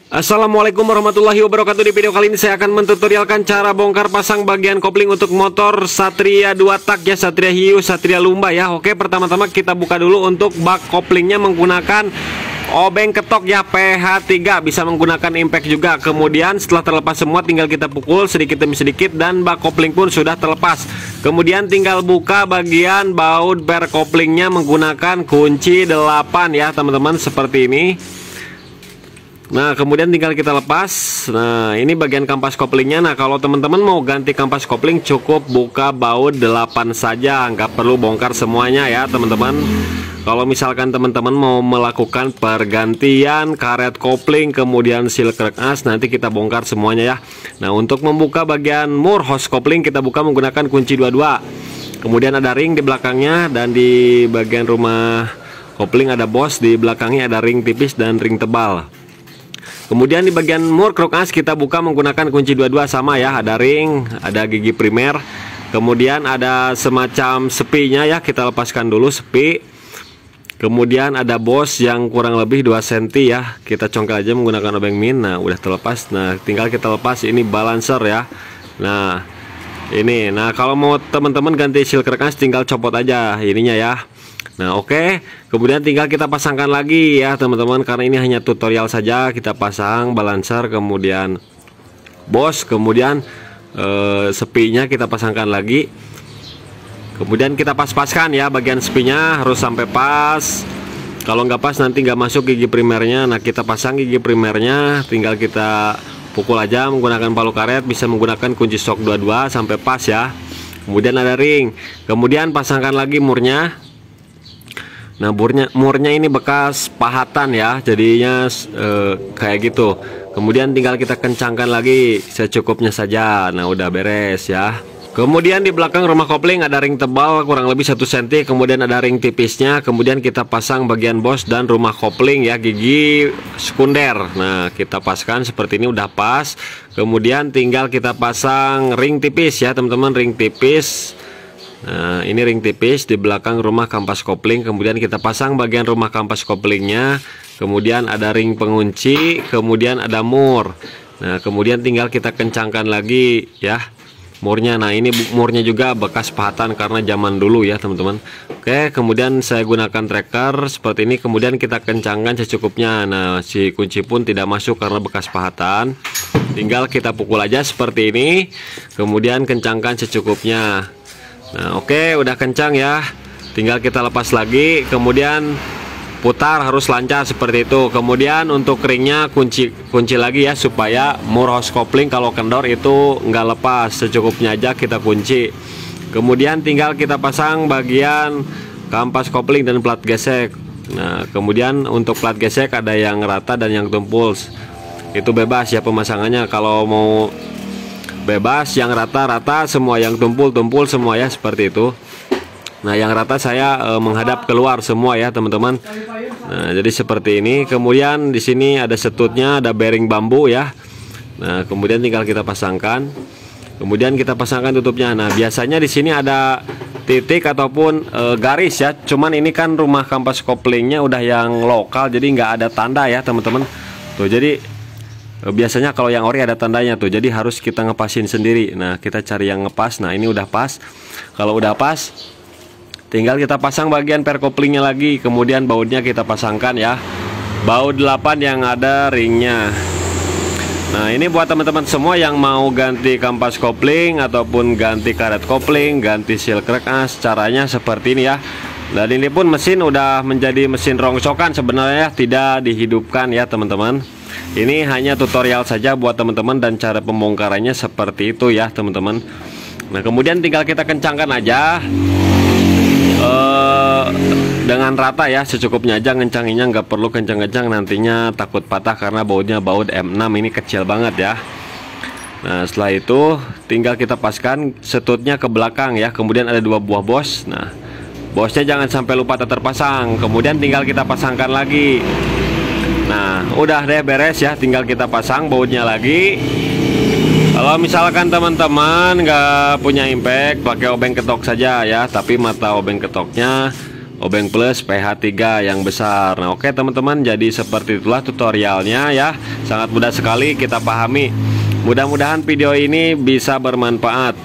Assalamualaikum warahmatullahi wabarakatuh. Di video kali ini saya akan mentutorialkan cara bongkar pasang bagian kopling untuk motor Satria 2 tak ya, Satria Hiu, Satria Lumba ya. Oke, pertama-tama kita buka dulu untuk bak koplingnya menggunakan obeng ketok ya, PH3, bisa menggunakan impact juga. Kemudian setelah terlepas semua tinggal kita pukul sedikit demi sedikit dan bak kopling pun sudah terlepas. Kemudian tinggal buka bagian baut per koplingnya menggunakan kunci 8 ya teman-teman, seperti ini. Nah, kemudian tinggal kita lepas. Nah, ini bagian kampas koplingnya. Nah, kalau teman-teman mau ganti kampas kopling cukup buka baut 8 saja, nggak perlu bongkar semuanya ya teman-teman. Kalau misalkan teman-teman mau melakukan pergantian karet kopling kemudian seal crack as, nanti kita bongkar semuanya ya. Nah, untuk membuka bagian mur hose kopling kita buka menggunakan kunci 22. Kemudian ada ring di belakangnya, dan di bagian rumah kopling ada bos, di belakangnya ada ring tipis dan ring tebal. Kemudian di bagian mur kruk as kita buka menggunakan kunci 22, sama ya, ada ring, ada gigi primer, kemudian ada semacam sepinya ya, kita lepaskan dulu sepi. Kemudian ada bos yang kurang lebih 2 cm ya, kita congkel aja menggunakan obeng min. Nah, udah terlepas. Nah, tinggal kita lepas ini balancer ya. Nah, ini. Nah, kalau mau teman-teman ganti seal crack as tinggal copot aja ininya ya. Nah, oke. Kemudian tinggal kita pasangkan lagi ya teman-teman, karena ini hanya tutorial saja. Kita pasang balancer, kemudian bos, kemudian sepinya kita pasangkan lagi. Kemudian kita pas-paskan ya, bagian sepinya harus sampai pas. Kalau nggak pas nanti nggak masuk gigi primernya. Nah, kita pasang gigi primernya, tinggal kita pukul aja menggunakan palu karet, bisa menggunakan kunci stok 22 sampai pas ya. Kemudian ada ring, kemudian pasangkan lagi murnya. Nah, murnya ini bekas pahatan ya, jadinya kayak gitu. Kemudian tinggal kita kencangkan lagi secukupnya saja. Nah, udah beres ya. Kemudian di belakang rumah kopling ada ring tebal kurang lebih 1 cm, kemudian ada ring tipisnya. Kemudian kita pasang bagian bos dan rumah kopling ya, gigi sekunder. Nah, kita paskan seperti ini, udah pas. Kemudian tinggal kita pasang ring tipis ya teman-teman, ring tipis. Nah, ini ring tipis di belakang rumah kampas kopling. Kemudian kita pasang bagian rumah kampas koplingnya. Kemudian ada ring pengunci, kemudian ada mur. Nah, kemudian tinggal kita kencangkan lagi ya murnya. Nah, ini murnya juga bekas pahatan karena zaman dulu ya teman-teman. Oke, kemudian saya gunakan tracker seperti ini. Kemudian kita kencangkan secukupnya. Nah, si kunci pun tidak masuk karena bekas pahatan. Tinggal kita pukul aja seperti ini. Kemudian kencangkan secukupnya. Nah, oke, udah kencang ya. Tinggal kita lepas lagi, kemudian putar, harus lancar seperti itu. Kemudian untuk ringnya kunci lagi ya, supaya mur hose kopling kalau kendor itu nggak lepas, secukupnya aja kita kunci. Kemudian tinggal kita pasang bagian kampas kopling dan plat gesek. Nah, kemudian untuk plat gesek ada yang rata dan yang tumpul, itu bebas ya pemasangannya. Kalau mau bebas, yang rata-rata semua, yang tumpul-tumpul semua ya, seperti itu. Nah, yang rata saya menghadap keluar semua ya teman-teman. Nah, jadi seperti ini. Kemudian di sini ada setutnya, ada bearing bambu ya. Nah, kemudian tinggal kita pasangkan. Kemudian kita pasangkan tutupnya. Nah, biasanya di sini ada titik ataupun garis ya. Cuman ini kan rumah kampas koplingnya udah yang lokal, jadi nggak ada tanda ya teman-teman. Tuh, jadi biasanya kalau yang ori ada tandanya tuh, jadi harus kita ngepasin sendiri. Nah, kita cari yang ngepas. Nah, ini udah pas. Kalau udah pas, tinggal kita pasang bagian per koplingnya lagi. Kemudian bautnya kita pasangkan ya, baut 8 yang ada ringnya. Nah, ini buat teman-teman semua yang mau ganti kampas kopling ataupun ganti karet kopling, ganti seal crack as, caranya seperti ini ya. Dan ini pun mesin udah menjadi mesin rongsokan sebenarnya, tidak dihidupkan ya teman-teman. Ini hanya tutorial saja buat teman-teman, dan cara pembongkarannya seperti itu ya teman-teman. Nah, kemudian tinggal kita kencangkan aja dengan rata ya, secukupnya aja ngencanginnya, nggak perlu kencang-kencang, nantinya takut patah karena bautnya baut M6 ini kecil banget ya. Nah, setelah itu tinggal kita paskan setutnya ke belakang ya. Kemudian ada 2 buah bos. Nah, bosnya jangan sampai lupa terpasang. Kemudian tinggal kita pasangkan lagi. Nah, udah deh beres ya, tinggal kita pasang bautnya lagi. Kalau misalkan teman-teman nggak punya impact, pakai obeng ketok saja ya. Tapi mata obeng ketoknya obeng plus PH3 yang besar. Nah oke teman-teman, jadi seperti itulah tutorialnya ya. Sangat mudah sekali kita pahami. Mudah-mudahan video ini bisa bermanfaat.